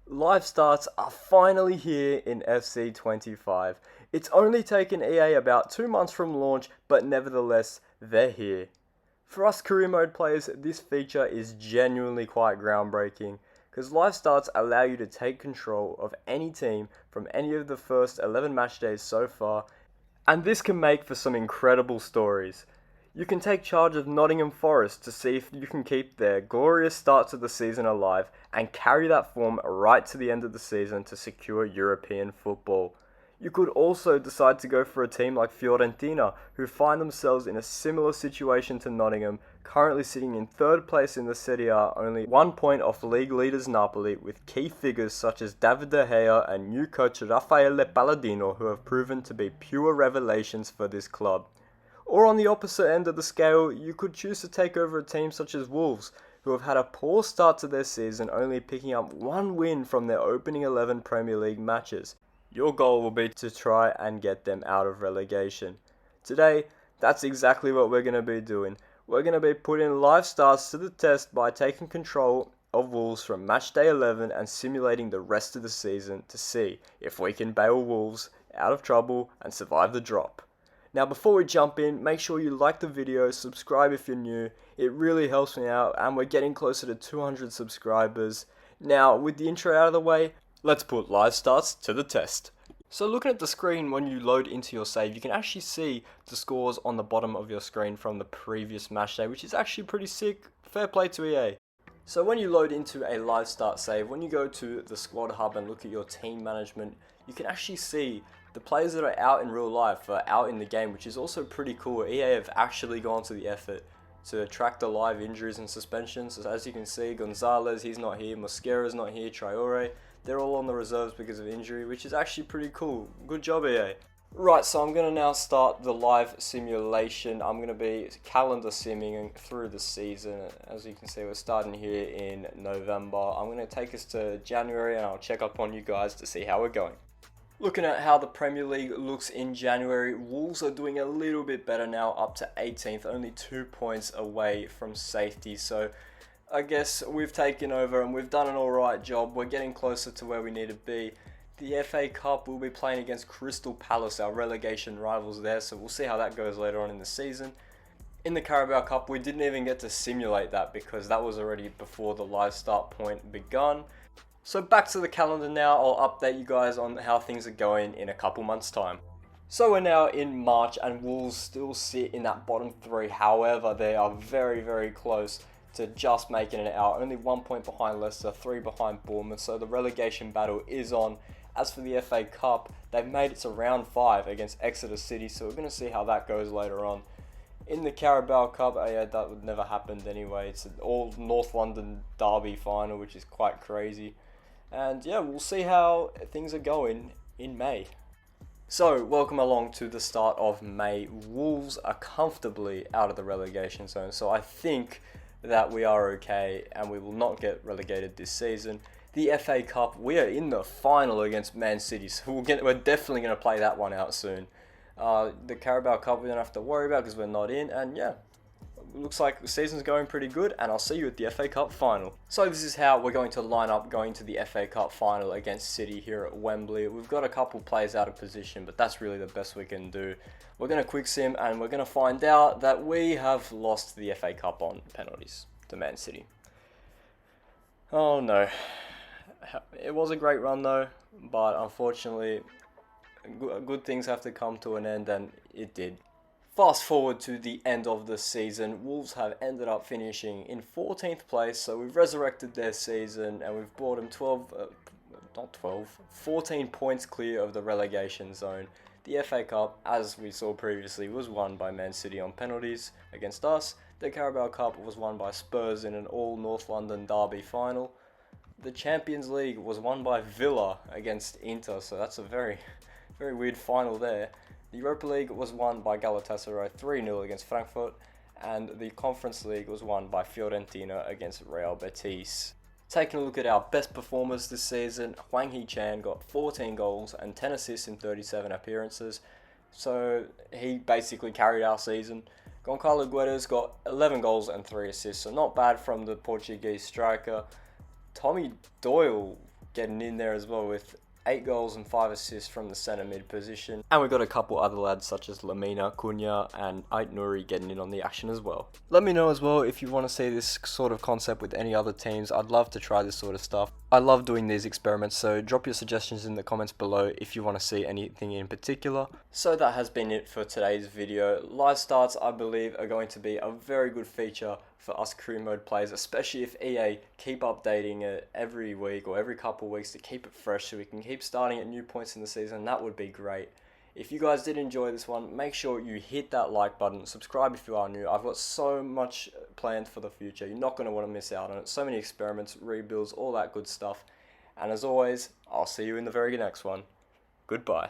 Live starts are finally here in FC25. It's only taken EA about 2 months from launch, but nevertheless, they're here. For us career mode players, this feature is genuinely quite groundbreaking, because live starts allow you to take control of any team from any of the first 11 match days so far, and this can make for some incredible stories. You can take charge of Nottingham Forest to see if you can keep their glorious start to the season alive and carry that form right to the end of the season to secure European football. You could also decide to go for a team like Fiorentina, who find themselves in a similar situation to Nottingham, currently sitting in third place in the Serie A, only 1 point off league leaders Napoli, with key figures such as David De Gea and new coach Raffaele Palladino, who have proven to be pure revelations for this club. Or on the opposite end of the scale, you could choose to take over a team such as Wolves, who have had a poor start to their season, only picking up 1 win from their opening 11 Premier League matches. Your goal will be to try and get them out of relegation. Today, that's exactly what we're going to be doing. We're going to be putting live starts to the test by taking control of Wolves from match day 11 and simulating the rest of the season to see if we can bail Wolves out of trouble and survive the drop. Now, before we jump in, make sure you like the video, subscribe if you're new. It really helps me out, and we're getting closer to 200 subscribers. Now, with the intro out of the way, let's put live starts to the test. So looking at the screen when you load into your save, you can actually see the scores on the bottom of your screen from the previous match day, which is actually pretty sick. Fair play to EA. So when you load into a live start save, when you go to the squad hub and look at your team management, you can actually see the players that are out in real life are out in the game, which is also pretty cool. EA have actually gone to the effort to track the live injuries and suspensions. So as you can see, Gonzalez, he's not here, Mosquera's not here, Traore, they're all on the reserves because of injury, which is actually pretty cool. Good job, EA. Right, so I'm going to now start the live simulation. I'm going to be calendar simming through the season. As you can see, we're starting here in November. I'm going to take us to January and I'll check up on you guys to see how we're going. Looking at how the Premier League looks in January, Wolves are doing a little bit better now, up to 18th, only 2 points away from safety. So I guess we've taken over and we've done an alright job. We're getting closer to where we need to be. The FA Cup, we'll be playing against Crystal Palace, our relegation rivals there, so we'll see how that goes later on in the season. In the Carabao Cup, we didn't even get to simulate that because that was already before the live start point begun. So back to the calendar now. I'll update you guys on how things are going in a couple months' time. So we're now in March and Wolves still sit in that bottom 3. However, they are very, very close to just making it out. Only 1 point behind Leicester, 3 behind Bournemouth. So the relegation battle is on. As for the FA Cup, they've made it to round 5 against Exeter City. So we're going to see how that goes later on. In the Carabao Cup, yeah, that would never happened anyway. It's an all North London derby final, which is quite crazy. And yeah, we'll see how things are going in May. So, welcome along to the start of May. Wolves are comfortably out of the relegation zone, so I think that we are okay and we will not get relegated this season. The FA Cup, we are in the final against Man City, so we're definitely going to play that one out soon. The Carabao Cup we don't have to worry about because we're not in, and yeah. Looks like the season's going pretty good, and I'll see you at the FA Cup final. So this is how we're going to line up going to the FA Cup final against City here at Wembley. We've got a couple players out of position, but that's really the best we can do. We're going to quick sim, and we're going to find out that we have lost the FA Cup on penalties to Man City. Oh no. It was a great run though, but unfortunately, good things have to come to an end, and it did. Fast forward to the end of the season, Wolves have ended up finishing in 14th place, so we've resurrected their season and we've brought them 14 points clear of the relegation zone. The FA Cup, as we saw previously, was won by Man City on penalties against us. The Carabao Cup was won by Spurs in an all North London derby final. The Champions League was won by Villa against Inter, so that's a very, very weird final there. The Europa League was won by Galatasaray 3-0 against Frankfurt, and the Conference League was won by Fiorentina against Real Betis. Taking a look at our best performers this season, Hwang Hee-chan got 14 goals and 10 assists in 37 appearances, so he basically carried our season. Goncalo Guedes got 11 goals and 3 assists, so not bad from the Portuguese striker. Tommy Doyle getting in there as well with 8 goals and 5 assists from the centre mid position. And we've got a couple other lads such as Lamina, Cunha and Ait Nouri getting in on the action as well. Let me know as well if you want to see this sort of concept with any other teams. I'd love to try this sort of stuff. I love doing these experiments, so drop your suggestions in the comments below if you want to see anything in particular. So that has been it for today's video. Live starts, I believe, are going to be a very good feature for us career mode players, especially if EA keep updating it every week or every couple of weeks to keep it fresh so we can keep starting at new points in the season. That would be great. If you guys did enjoy this one, make sure you hit that like button, subscribe if you are new. I've got so much planned for the future. You're not going to want to miss out on it. So many experiments, rebuilds, all that good stuff. And as always, I'll see you in the very next one. Goodbye.